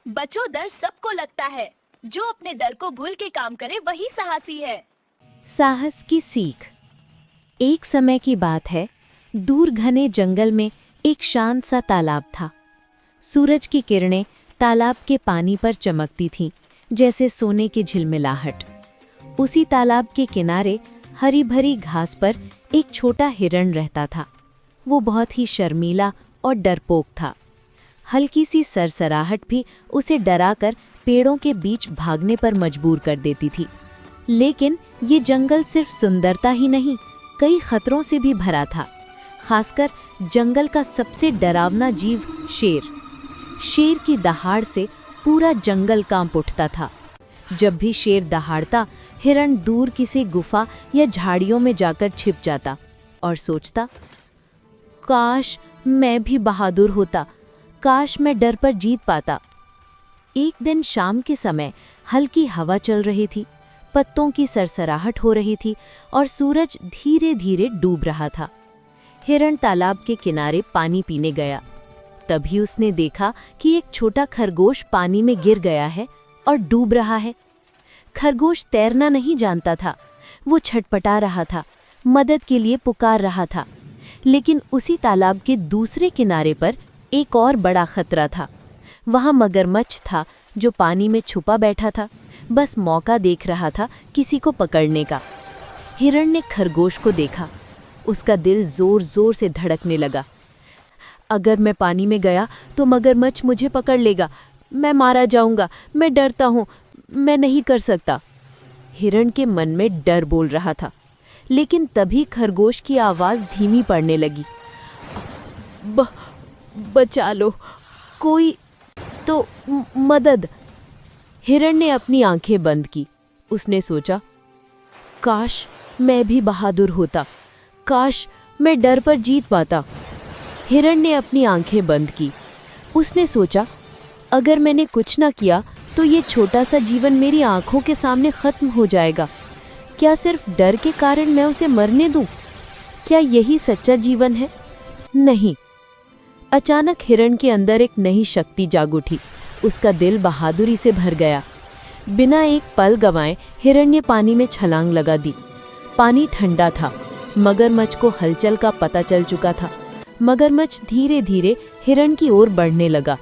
बचो, डर सबको लगता है। जो अपने डर को भूल के काम करे वही साहसी है। साहस की सीख। एक समय की बात है, दूर घने जंगल में एक शांत सा तालाब था। सूरज की किरणें तालाब के पानी पर चमकती थीं, जैसे सोने की झिलमिलाहट। उसी तालाब के किनारे हरी भरी घास पर एक छोटा हिरण रहता था। वो बहुत ही शर्मीला और डरपोक था। हल्की सी सरसराहट भी उसे डराकर पेड़ों के बीच भागने पर मजबूर कर देती थी। लेकिन ये जंगल सिर्फ सुंदरता ही नहीं, कई खतरों से भी भरा था। खासकर जंगल का सबसे डरावना जीव शेर। शेर की दहाड़ से पूरा जंगल कांप उठता था। जब भी शेर दहाड़ता, हिरण दूर किसी गुफा या झाड़ियों में जाकर छिप जाता और सोचता, काश मैं भी बहादुर होता, काश मैं डर पर जीत पाता। एक दिन शाम के समय हल्की हवा चल रही थी, पत्तों की सरसराहट हो रही थी और सूरज धीरे धीरे डूब रहा था। हिरण तालाब के किनारे पानी पीने गया। तभी उसने देखा कि एक छोटा खरगोश पानी में गिर गया है और डूब रहा है। खरगोश तैरना नहीं जानता था। वो छटपटा रहा था, मदद के लिए पुकार रहा था। लेकिन उसी तालाब के दूसरे किनारे पर एक और बड़ा खतरा था। वहाँ मगरमच्छ था, जो पानी में छुपा बैठा था, बस मौका देख रहा था किसी को पकड़ने का। हिरण ने खरगोश को देखा। उसका दिल जोर जोर से धड़कने लगा। अगर मैं पानी में गया तो मगरमच्छ मुझे पकड़ लेगा, मैं मारा जाऊंगा, मैं डरता हूँ, मैं नहीं कर सकता। हिरण के मन में डर बोल रहा था। लेकिन तभी खरगोश की आवाज़ धीमी पड़ने लगी। बचा लो, कोई तो मदद। हिरण ने अपनी आंखें बंद की। उसने सोचा, काश मैं भी बहादुर होता, काश मैं डर पर जीत पाता। हिरण ने अपनी आंखें बंद की। उसने सोचा, अगर मैंने कुछ ना किया तो ये छोटा सा जीवन मेरी आंखों के सामने खत्म हो जाएगा। क्या सिर्फ डर के कारण मैं उसे मरने दूं? क्या यही सच्चा जीवन है? नहीं। अचानक हिरण के अंदर एक नई शक्ति जाग उठी। उसका दिल बहादुरी से भर गया। बिना एक पल गंवाए हिरण ने पानी में छलांग लगा दी। पानी ठंडा था। मगरमच्छ को हलचल का पता चल चुका था। मगरमच्छ धीरे धीरे हिरण की ओर बढ़ने लगा।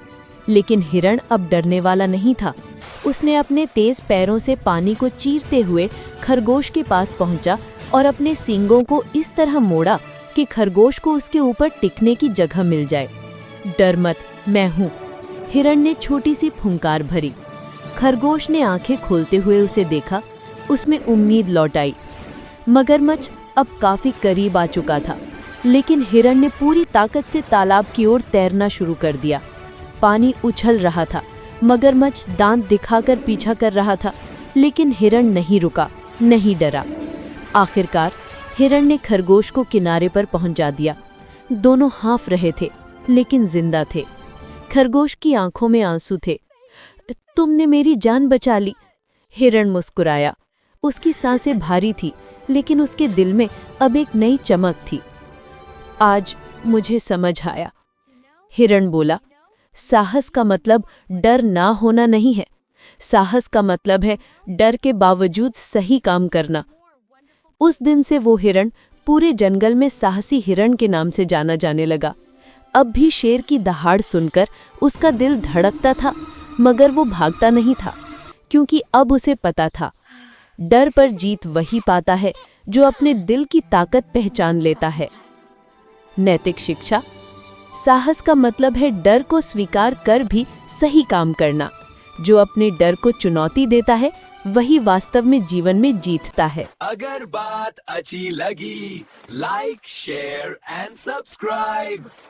लेकिन हिरण अब डरने वाला नहीं था। उसने अपने तेज पैरों से पानी को चीरते हुए खरगोश के पास पहुंचा और अपने सींगों को इस तरह मोड़ा कि खरगोश को उसके ऊपर टिकने की जगह मिल जाए। डर मत, मैं हूँ। हिरण ने छोटी सी फुंकार भरी। खरगोश ने आंखें खोलते हुए उसे देखा। उसमें उम्मीद लौट आई। मगरमच्छ अब काफी करीब आ चुका था। लेकिन हिरण ने पूरी ताकत से तालाब की ओर तैरना शुरू कर दिया। पानी उछल रहा था। मगरमच्छ दांत दिखाकर पीछा कर रहा था। लेकिन हिरण नहीं रुका, नहीं डरा। आखिरकार हिरण ने खरगोश को किनारे पर पहुंचा दिया। दोनों हाँफ रहे थे, लेकिन जिंदा थे। खरगोश की आंखों में आंसू थे। तुमने मेरी जान बचा ली। हिरण मुस्कुराया। उसकी सांसें भारी थी, लेकिन उसके दिल में अब एक नई चमक थी। आज मुझे समझ आया। हिरण बोला, साहस का मतलब डर ना होना नहीं है। साहस का मतलब है डर के बावजूद सही काम करना। उस दिन से वो हिरण पूरे जंगल में साहसी हिरण के नाम से जाना जाने लगा। अब भी शेर की दहाड़ सुनकर उसका दिल धड़कता था, मगर वो भागता नहीं था, क्योंकि अब उसे पता था, डर पर जीत वही पाता है जो अपने दिल की ताकत पहचान लेता है। नैतिक शिक्षा। साहस का मतलब है डर को स्वीकार कर भी सही काम करना। जो अपने डर को चुनौती देता है, वही वास्तव में जीवन में जीतता है। अगर बात अच्छी लगी, लाइक, शेयर एंड सब्सक्राइब।